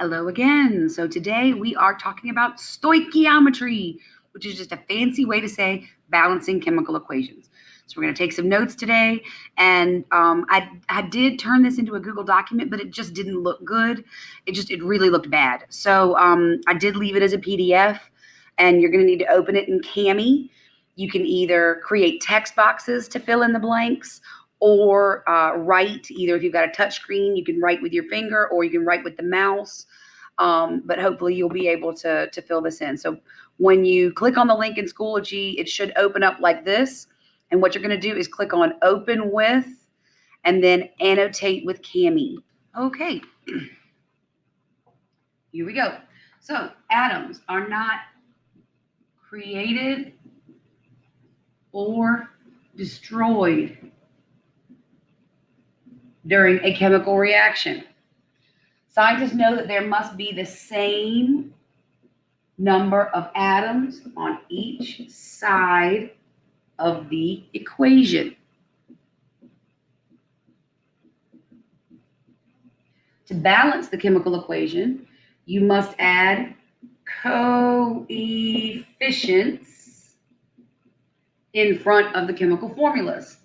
Hello again. So today we are talking about stoichiometry, which is just a fancy way to say balancing chemical equations. So we're going to take some notes today, and I did turn this into a Google document, but it just didn't look good. It really looked bad. So I did leave it as a PDF, and you're going to need to open it in Cami. You can either create text boxes to fill in the blanks, or write. Either if you've got a touch screen, you can write with your finger, or you can write with the mouse. But hopefully you'll be able to fill this in. So when you click on the link in Schoology, it should open up like this. And what you're going to do is click on Open With, and then Annotate with Cami. Okay, here we go. So atoms are not created or destroyed during a chemical reaction. Scientists know that there must be the same number of atoms on each side of the equation. To balance the chemical equation, you must add coefficients in front of the chemical formulas.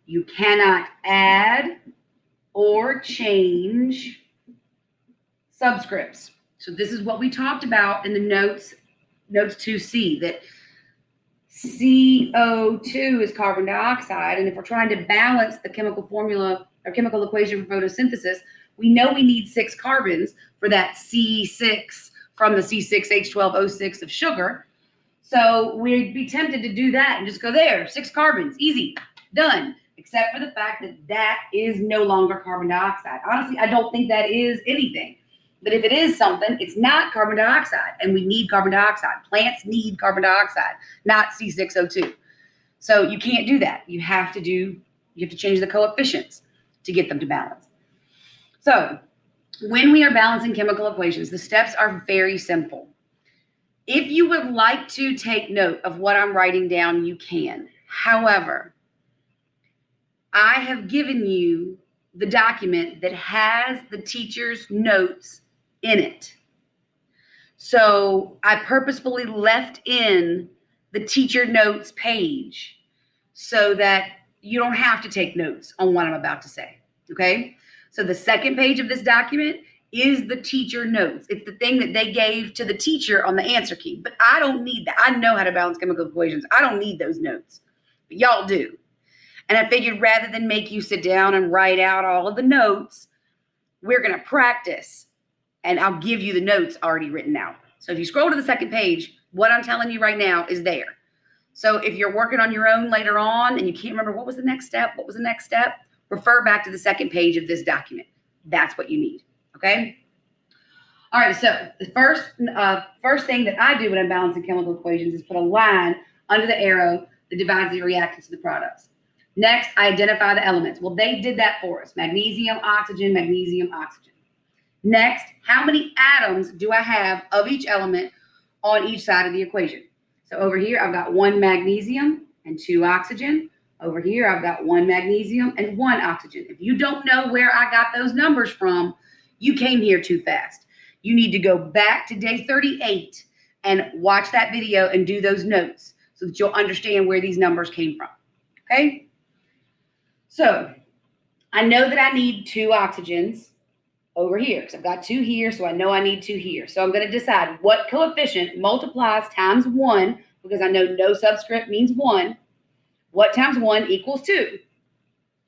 You cannot add or change subscripts. So this is what we talked about in the notes 2C, that CO2 is carbon dioxide, and if we're trying to balance the chemical formula or chemical equation for photosynthesis, we know we need 6 carbons for that C6 from the C6H12O6 of sugar. So we'd be tempted to do that and just go there, 6 carbons, easy, done. Except for the fact that that is no longer carbon dioxide. Honestly, I don't think that is anything. But if it is something, it's not carbon dioxide, and we need carbon dioxide. Plants need carbon dioxide, not C6O2. So you can't do that. You have to change the coefficients to get them to balance. So when we are balancing chemical equations, the steps are very simple. If you would like to take note of what I'm writing down, you can. However, I have given you the document that has the teacher's notes in it. So I purposefully left in the teacher notes page so that you don't have to take notes on what I'm about to say, okay? So the second page of this document is the teacher notes. It's the thing that they gave to the teacher on the answer key, but I don't need that. I know how to balance chemical equations. I don't need those notes, but y'all do. And I figured rather than make you sit down and write out all of the notes, we're going to practice, and I'll give you the notes already written out. So if you scroll to the second page, what I'm telling you right now is there. So if you're working on your own later on and you can't remember what was the next step, refer back to the second page of this document. That's what you need, okay? All right, so the first thing that I do when I'm balancing chemical equations is put a line under the arrow that divides the reactants to the products. Next, I identify the elements. Well, they did that for us. Magnesium, oxygen, magnesium, oxygen. Next, how many atoms do I have of each element on each side of the equation? So over here, I've got 1 magnesium and 2 oxygen. Over here, I've got 1 magnesium and 1 oxygen. If you don't know where I got those numbers from, you came here too fast. You need to go back to day 38 and watch that video and do those notes so that you'll understand where these numbers came from, okay? So I know that I need 2 oxygens over here because I've got 2 here, so I know I need 2 here. So I'm going to decide what coefficient multiplies times 1, because I know no subscript means 1. What times 1 equals 2?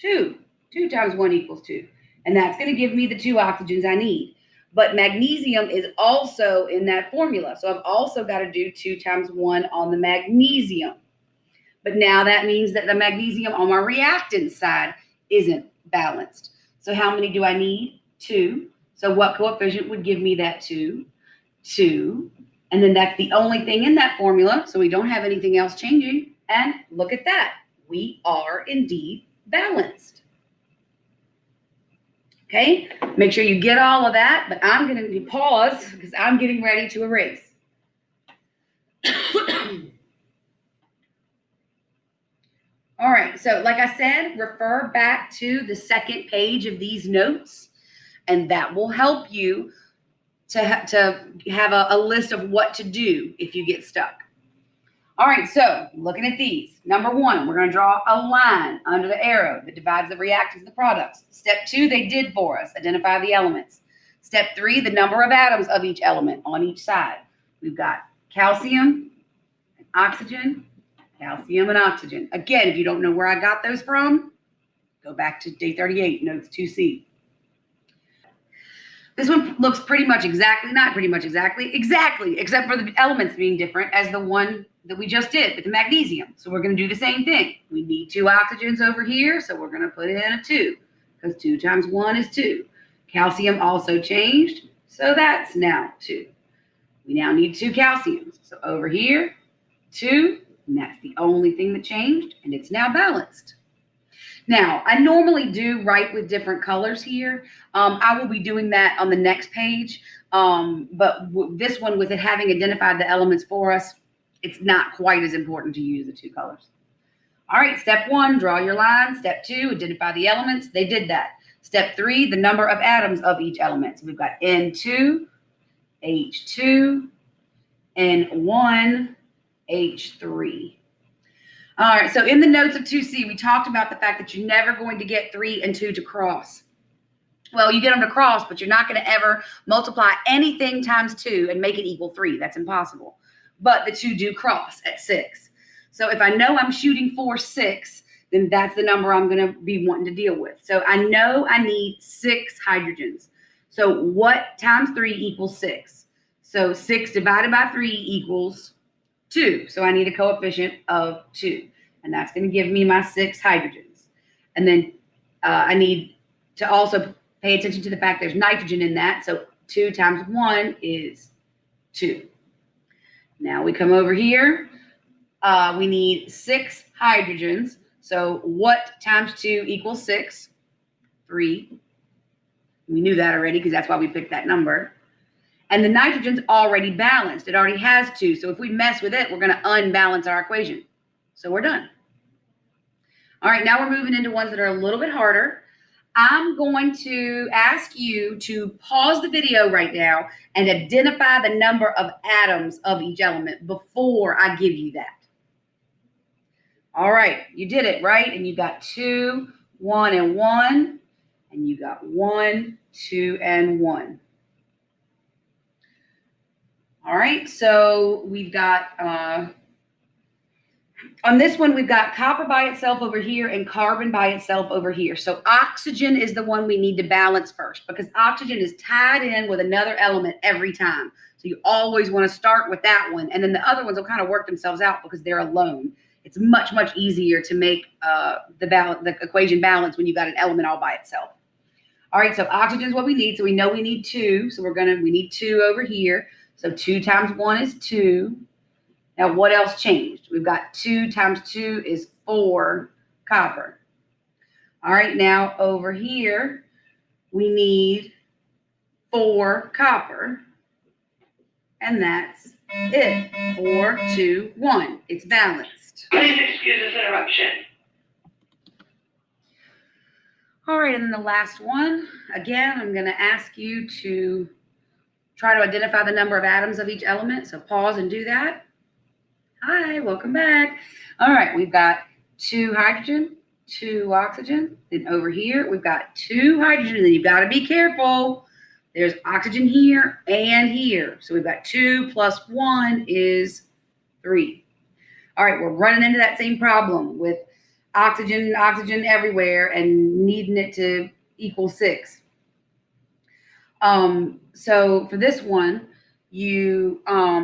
2. 2 times 1 equals 2. And that's going to give me the 2 oxygens I need. But magnesium is also in that formula. So I've also got to do 2 times 1 on the magnesium. But now that means that the magnesium on my reactant side isn't balanced. So how many do I need? 2. So what coefficient would give me that 2? 2. And then that's the only thing in that formula. So we don't have anything else changing. And look at that. We are indeed balanced. Okay? Make sure you get all of that. But I'm going to pause because I'm getting ready to erase. All right, so like I said, refer back to the second page of these notes, and that will help you to have a list of what to do if you get stuck. All right, so looking at these, number one, we're going to draw a line under the arrow that divides the reactants and the products. Step 2, they did for us, identify the elements. Step 3, the number of atoms of each element on each side. We've got calcium and oxygen, calcium and oxygen. Again, if you don't know where I got those from, go back to day 38, notes 2C. This one looks pretty much exactly, not pretty much exactly, except for the elements being different as the one that we just did with the magnesium. So we're going to do the same thing. We need 2 oxygens over here, so we're going to put in a 2, because 2 times 1 is 2. Calcium also changed, so that's now 2. We now need 2 calciums. So over here, 2, and that's the only thing that changed, and it's now balanced. Now, I normally do write with different colors here. I will be doing that on the next page, but this one, with it having identified the elements for us, it's not quite as important to use the 2 colors. All right, step 1, draw your line. Step 2, identify the elements. They did that. Step 3, the number of atoms of each element. So we've got N2, H2, and 1, H3. All right, so in the notes of 2C, we talked about the fact that you're never going to get 3 and 2 to cross. Well, you get them to cross, but you're not going to ever multiply anything times 2 and make it equal 3. That's impossible. But the 2 do cross at 6. So if I know I'm shooting for 6, then that's the number I'm going to be wanting to deal with. So I know I need 6 hydrogens. So what times 3 equals 6? So 6 divided by 3 equals 2. So I need a coefficient of 2. And that's going to give me my 6 hydrogens. And then I need to also pay attention to the fact there's nitrogen in that. So 2 times 1 is 2. Now we come over here. We need 6 hydrogens. So what times 2 equals 6? 3. We knew that already because that's why we picked that number. And the nitrogen's already balanced. It already has 2. So if we mess with it, we're going to unbalance our equation. So we're done. All right, now we're moving into ones that are a little bit harder. I'm going to ask you to pause the video right now and identify the number of atoms of each element before I give you that. All right, you did it, right? And you got 2, 1, and 1. And you got 1, 2, and 1. All right, so we've got, on this one, we've got copper by itself over here and carbon by itself over here. So oxygen is the one we need to balance first because oxygen is tied in with another element every time. So you always want to start with that one. And then the other ones will kind of work themselves out because they're alone. It's much, much easier to make the equation balance when you've got an element all by itself. All right, so oxygen is what we need. So we know we need 2. So we need 2 over here. So 2 times 1 is 2. Now, what else changed? We've got 2 times 2 is 4 copper. All right, now over here, we need 4 copper. And that's it. 4, 2, 1. It's balanced. Please excuse this interruption. All right, and then the last one. Again, I'm going to ask you to try to identify the number of atoms of each element. So pause and do that. Hi, welcome back. All right, we've got 2 hydrogen, 2 oxygen. Then over here, we've got 2 hydrogen. And then you've got to be careful. There's oxygen here and here. So we've got 2 plus 1 is 3. All right, we're running into that same problem with oxygen everywhere and needing it to equal 6. So for this one, you are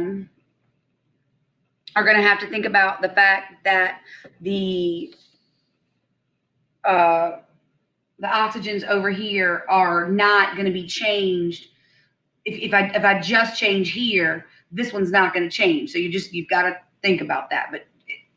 going to have to think about the fact that the oxygens over here are not going to be changed. If I just change here, this one's not going to change. So you've got to think about that, but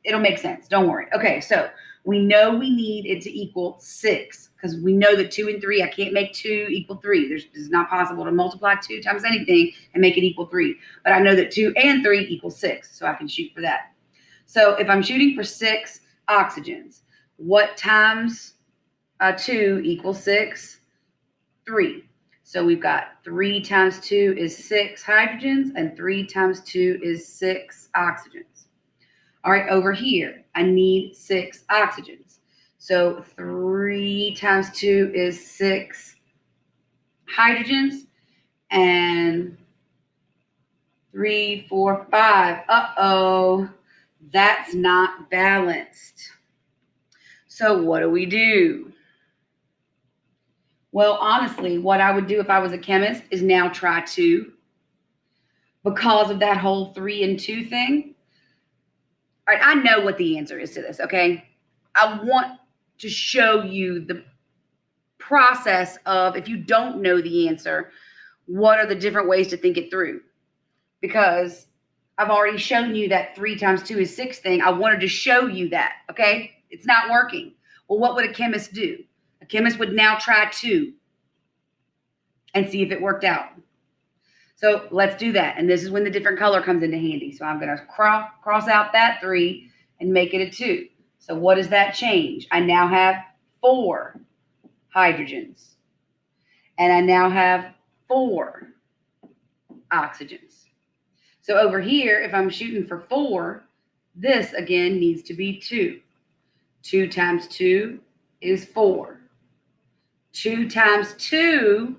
it'll make sense. Don't worry. Okay, so we know we need it to equal 6 because we know that 2 and 3, I can't make 2 equal 3. It's not possible to multiply 2 times anything and make it equal 3. But I know that 2 and 3 equal 6, so I can shoot for that. So if I'm shooting for 6 oxygens, what times 2 equals 6? 3. So we've got 3 times 2 is 6 hydrogens, and 3 times 2 is 6 oxygens. All right, over here, I need 6 oxygens. So 3 times 2 is 6 hydrogens, and 3, 4, 5. Uh-oh, that's not balanced. So what do we do? Well, honestly, what I would do if I was a chemist is now try 2 because of that whole 3 and 2 thing. All right, I know what the answer is to this, okay? I want to show you the process of, if you don't know the answer, what are the different ways to think it through? Because I've already shown you that 3 times 2 is 6 thing. I wanted to show you that, okay? It's not working. Well, what would a chemist do? A chemist would now try 2 and see if it worked out. So let's do that. And this is when the different color comes into handy. So I'm going to cross out that 3 and make it a 2. So what does that change? I now have 4 hydrogens. And I now have 4 oxygens. So over here, if I'm shooting for 4, this again needs to be 2. 2 times 2 is 4. 2 times 2,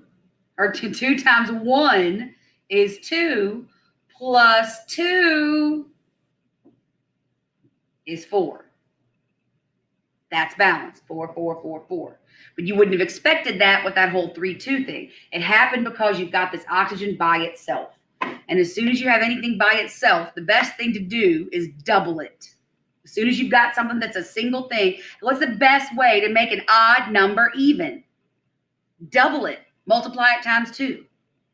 or 2 times 1 is 2, plus 2 is 4. That's balanced. 4, 4, 4, 4. But you wouldn't have expected that with that whole 3, 2 thing. It happened because you've got this oxygen by itself. And as soon as you have anything by itself, the best thing to do is double it. As soon as you've got something that's a single thing, what's the best way to make an odd number even? Double it. Multiply it times 2.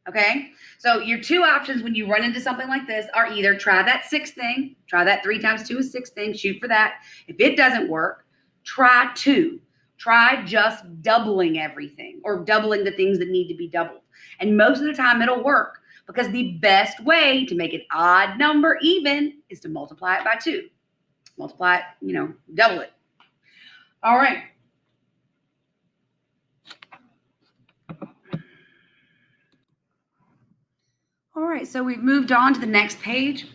Okay? So your 2 options when you run into something like this are either try that 6 thing, try that 3 times 2 is 6 thing, shoot for that. If it doesn't work, try 2. Try just doubling everything, or doubling the things that need to be doubled. And most of the time it'll work, because the best way to make an odd number even is to multiply it by 2. Multiply it, double it. All right. All right, so we've moved on to the next page.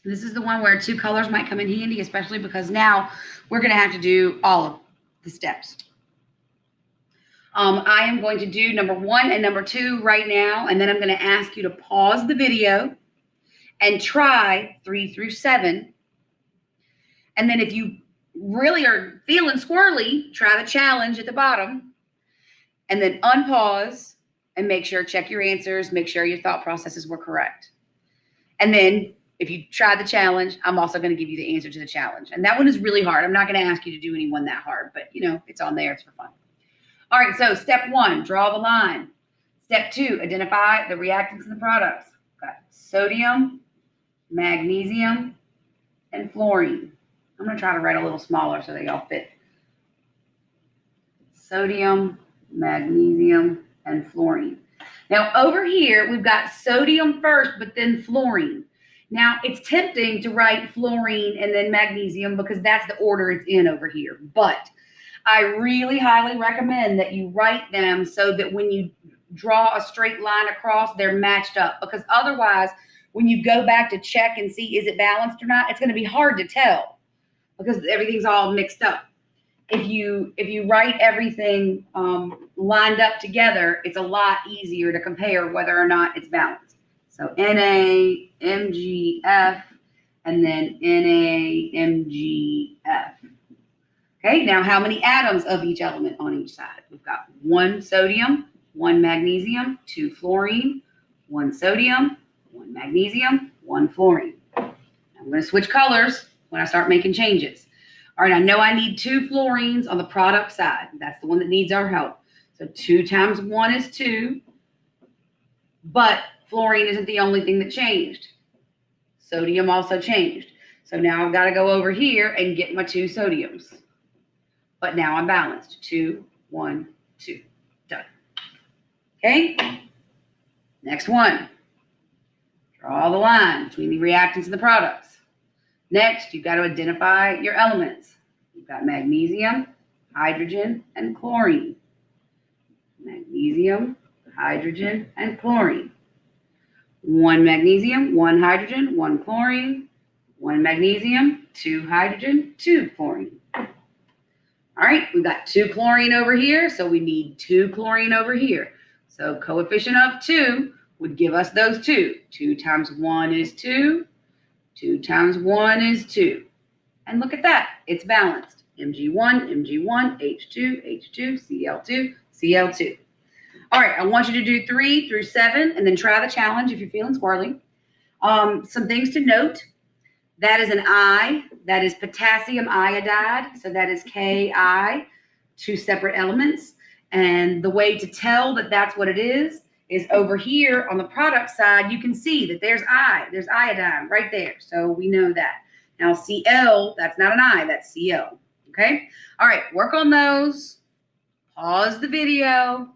This is the one where 2 colors might come in handy, especially because now we're going to have to do all of the steps. I am going to do number 1 and number 2 right now, and then I'm going to ask you to pause the video and try 3 through 7. And then if you really are feeling squirrely, try the challenge at the bottom, and then unpause and check your answers, make sure your thought processes were correct. And then if you try the challenge, I'm also going to give you the answer to the challenge. And that one is really hard. I'm not going to ask you to do anyone that hard, but it's on there. It's for fun. All right, so step 1, draw the line. Step 2, identify the reactants in the products. Got sodium, magnesium, and fluorine. I'm going to try to write a little smaller so they all fit. Sodium, magnesium, and fluorine. Now over here, we've got sodium first, but then fluorine. Now it's tempting to write fluorine and then magnesium because that's the order it's in over here. But I really highly recommend that you write them so that when you draw a straight line across, they're matched up. Because otherwise, when you go back to check and see is it balanced or not, it's going to be hard to tell because everything's all mixed up. If you write everything lined up together, it's a lot easier to compare whether or not it's balanced. So Na, MgF, and then Na, MgF. Okay, now how many atoms of each element on each side? We've got 1 sodium, 1 magnesium, 2 fluorine, 1 sodium, 1 magnesium, 1 fluorine. I'm going to switch colors when I start making changes. All right, I know I need 2 fluorines on the product side. That's the one that needs our help. So 2 times 1 is 2, but fluorine isn't the only thing that changed. Sodium also changed. So now I've got to go over here and get my 2 sodiums. But now I'm balanced. 2, 1, 2. Done. Okay? Next one. Draw the line between the reactants and the products. Next, you've got to identify your elements. You've got magnesium, hydrogen, and chlorine. magnesium, hydrogen, and chlorine. 1 magnesium, 1 hydrogen, 1 chlorine, 1 magnesium, 2 hydrogen, 2 chlorine. All right, we've got 2 chlorine over here, so we need 2 chlorine over here. So coefficient of 2 would give us those 2. 2 times 1 is 2. 2 times 1 is 2. And look at that, it's balanced. Mg1, Mg1, H2, H2, Cl2, Cl2. All right, I want you to do 3 through 7 and then try the challenge if you're feeling squirrely. Some things to note. That is an I, that is potassium iodide, so that is Ki, 2 separate elements. And the way to tell that that's what it is over here on the product side, you can see that there's iodine right there. So we know that. Now Cl, that's not an I, that's Cl, okay? All right, work on those. Pause the video.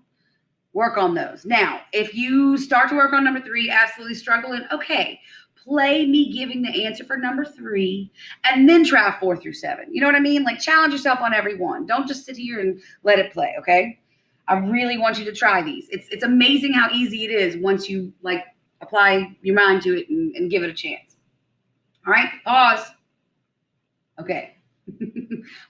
Work on those. Now, if you start to work on number 3, absolutely struggling, okay, play me giving the answer for number 3 and then try 4 through 7. You know what I mean? Like challenge yourself on every one. Don't just sit here and let it play, okay? I really want you to try these. It's amazing how easy it is once you like apply your mind to it and give it a chance. All right, pause. Okay.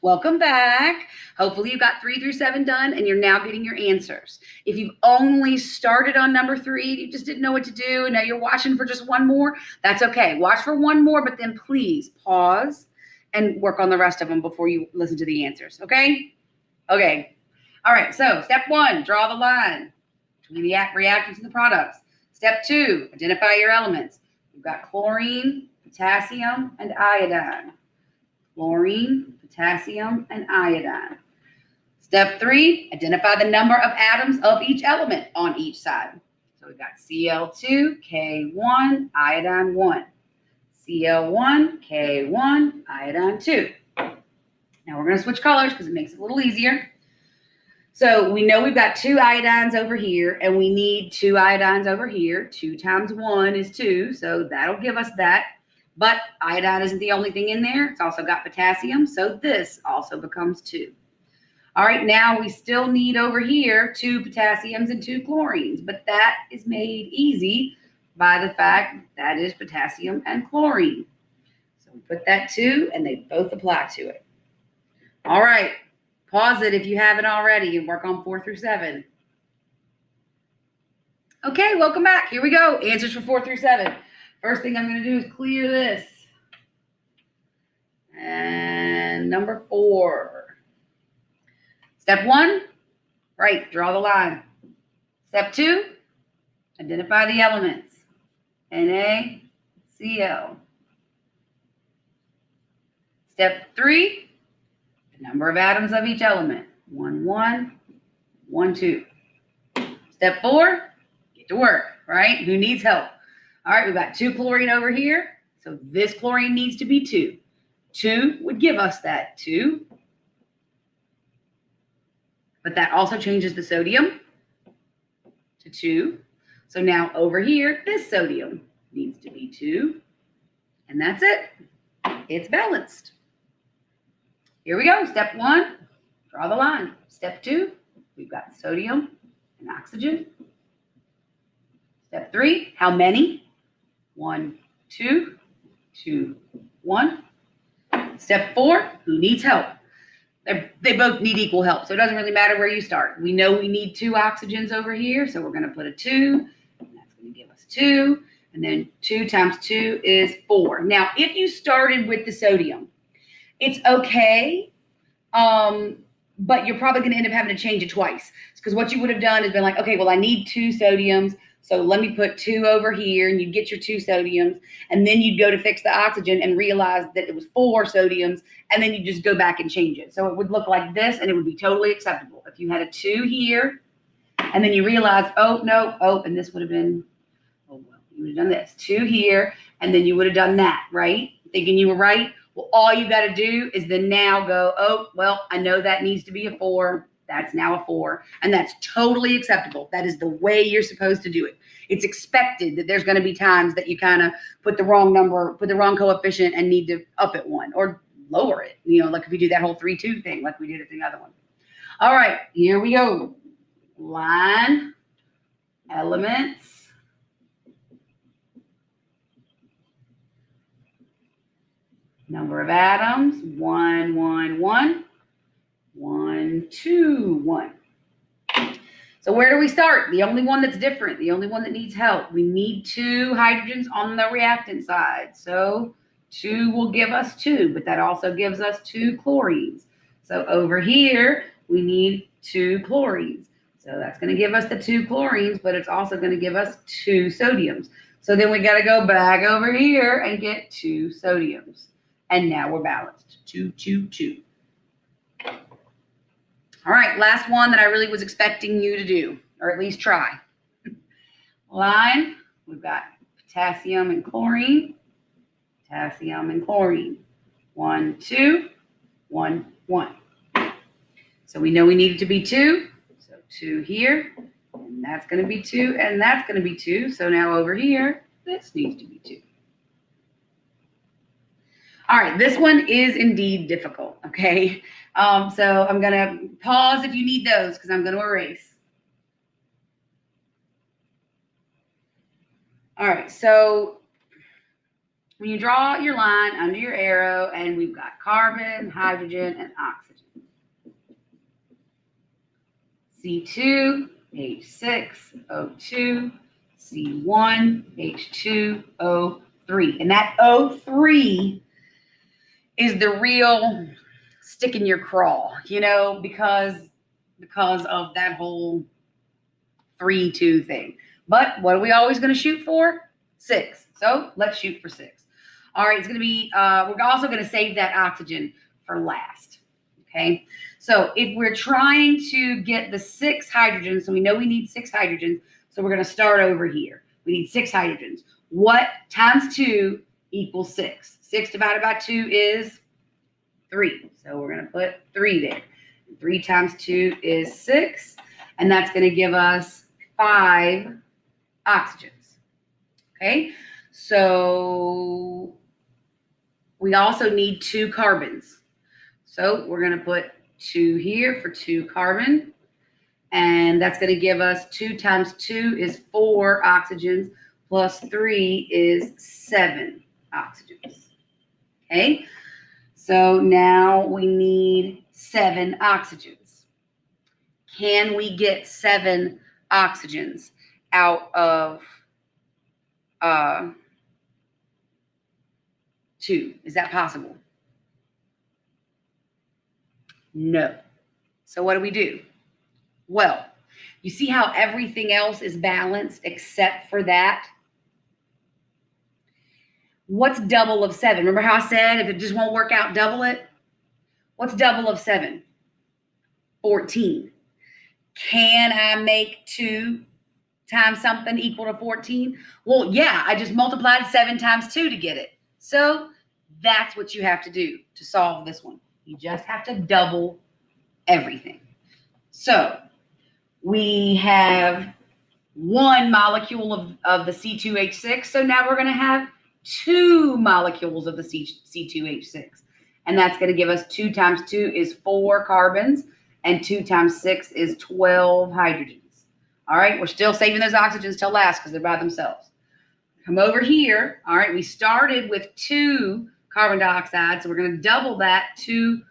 Welcome back. Hopefully you got 3 through 7 done and you're now getting your answers. If you've only started on number 3, you just didn't know what to do, and now you're watching for just one more, that's okay. Watch for one more, but then please pause and work on the rest of them before you listen to the answers, okay? Okay. All right, so step 1, draw the line between the reactants and the products. Step 2, identify your elements. We've got chlorine, potassium, and iodine. Chlorine, potassium, and iodine. Step 3, identify the number of atoms of each element on each side. So we've got Cl2, K1, iodine 1. Cl1, K1, iodine 2. Now we're going to switch colors because it makes it a little easier. So we know we've got 2 iodines over here, and we need 2 iodines over here. 2 times 1 is 2, so that'll give us that. But iodine isn't the only thing in there. It's also got potassium, so this also becomes 2. All right, now we still need over here 2 potassiums and 2 chlorines, but that is made easy by the fact that is potassium and chlorine. So we put that 2, and they both apply to it. All right, pause it if you haven't already and work on 4 through 7. Okay, welcome back. Here we go. Answers for 4 through 7. First thing I'm going to do is clear this. And number 4. Step 1, right, draw the line. Step 2, identify the elements. NaCl. Step 3, the number of atoms of each element. 1, 1, 1, 2. Step 4, get to work, right? Who needs help? All right, we've got 2 chlorine over here. So this chlorine needs to be 2. 2 would give us that 2. But that also changes the sodium to 2. So now over here, this sodium needs to be 2. And that's it. It's balanced. Here we go. Step 1, draw the line. Step 2, we've got sodium and oxygen. Step 3, how many? 1, 2, 2, 1. Step 4, who needs help? They both need equal help, so it doesn't really matter where you start. We know we need 2 oxygens over here, so we're going to put a 2, and that's going to give us 2, and then 2 times 2 is 4. Now, if you started with the sodium, it's okay, but you're probably going to end up having to change it twice, because what you would have done is been like, okay, well, I need 2 sodiums, so let me put 2 over here, and you'd get your 2 sodiums, and then you'd go to fix the oxygen and realize that it was 4 sodiums, and then you just go back and change it. So it would look like this, and it would be totally acceptable. If you had a 2 here, and then you realize, oh, no, oh, and this would have been, oh, well, you would have done this. 2 here, and then you would have done that, right? Thinking you were right? Well, all you got to do is then now go, oh, well, I know that needs to be a 4. That's now a 4, and that's totally acceptable. That is the way you're supposed to do it. It's expected that there's going to be times that you kind of put the wrong number, put the wrong coefficient, and need to up it 1 or lower it. You know, like if you do that whole 3-2 thing, like we did at the other one. All right, here we go. line, elements, number of atoms, 1, 1, 1, 1, 2, 1. So where do we start? The only one that's different, the only one that needs help. We need 2 hydrogens on the reactant side. So 2 will give us 2, but that also gives us 2 chlorines. So over here, we need 2 chlorines. So that's going to give us the 2 chlorines, but it's also going to give us 2 sodiums. So then we got to go back over here and get 2 sodiums. And now we're balanced. 2, 2, 2. All right, last one that I really was expecting you to do, or at least try. Line, we've got potassium and chlorine. Potassium and chlorine. 1, 2, 1, 1. So we know we need it to be 2. So 2 here, and that's going to be 2, and that's going to be 2. So now over here, this needs to be 2. All right, this one is indeed difficult, okay? So I'm going to pause if you need those because I'm going to erase. All right, so when you draw your line under your arrow, and we've got carbon, hydrogen, and oxygen. C2, H6, O2, C1, H2, O3. And that O3 is the real stick in your craw, you know, because of that whole 3-2 thing. But what are we always going to shoot for? 6. So let's shoot for 6. All right, it's going to be, we're also going to save that oxygen for last. Okay, so if we're trying to get the 6 hydrogens, so we know we need 6 hydrogens, so we're going to start over here. We need 6 hydrogens. What times 2 equals 6? 6 divided by 2 is 3. So we're going to put 3 there. 3 times 2 is 6, and that's going to give us 5 oxygens. Okay, so we also need 2 carbons. So we're going to put 2 here for 2 carbon, and that's going to give us 2 times 2 is 4 oxygens, plus 3 is 7 oxygens. Okay, so now we need 7 oxygens. Can we get 7 oxygens out of 2? Is that possible? No. So what do? Well, you see how everything else is balanced except for that? What's double of 7? Remember how I said if it just won't work out, double it? What's double of 7? 14. Can I make 2 times something equal to 14? Well, yeah, I just multiplied 7 times 2 to get it. So that's what you have to do to solve this one. You just have to double everything. So we have 1 molecule of the C2H6. So now we're going to have 2 molecules of the C2H6. And that's going to give us 2 times 2 is 4 carbons, and 2 times 6 is 12 hydrogens. All right, we're still saving those oxygens till last because they're by themselves. Come over here. All right, we started with 2 carbon dioxide, so we're going to double that to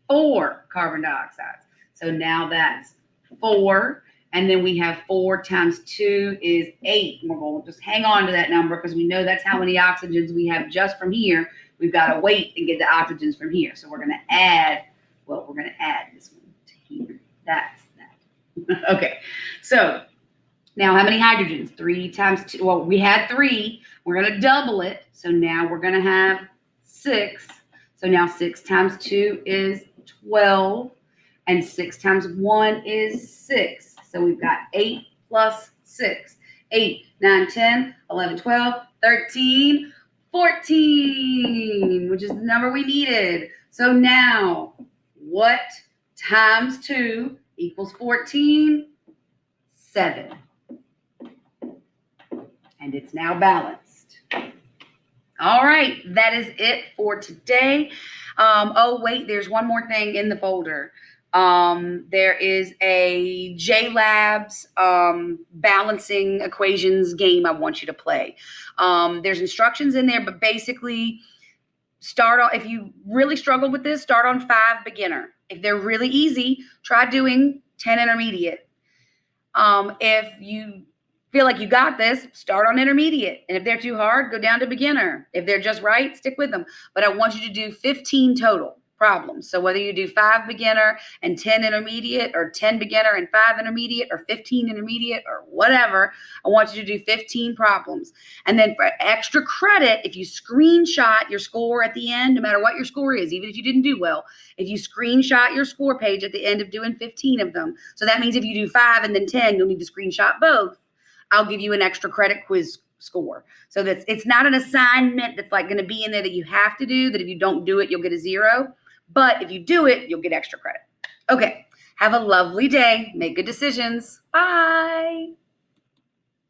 4 carbon dioxides. So now that's 4, and then we have 4 times 2 is 8. And we're going to just hang on to that number because we know that's how many oxygens we have just from here. We've got to wait and get the oxygens from here. So we're going to add, well, we're going to add this one to here. That's that. Okay, so now how many hydrogens? 3 times 2. Well, we had 3. We're going to double it. So now we're going to have 6. So now 6 times 2 is 12. And 6 times 1 is 6. So we've got 8 plus 6. 8, 9, 10, 11, 12, 13, 14, which is the number we needed. So now, what times 2 equals 14? 7. And it's now balanced. All right, that is it for today. Oh, wait, there's one more thing in the folder. There is a JLabs balancing equations game I want you to play. There's instructions in there, but basically start on, if you really struggle with this, start on 5 beginner. If they're really easy, try doing 10 intermediate. If you feel like you got this, start on intermediate. And if they're too hard, go down to beginner. If they're just right, stick with them. But I want you to do 15 total problems. So whether you do 5 beginner and 10 intermediate, or 10 beginner and 5 intermediate, or 15 intermediate, or whatever, I want you to do 15 problems. And then for extra credit, if you screenshot your score at the end, no matter what your score is, even if you didn't do well, if you screenshot your score page at the end of doing 15 of them, so that means if you do 5 and then 10, you'll need to screenshot both. I'll give you an extra credit quiz score. So that's, it's not an assignment that's like going to be in there that you have to do, that if you don't do it, you'll get a 0. But if you do it, you'll get extra credit. Okay. Have a lovely day. Make good decisions. Bye.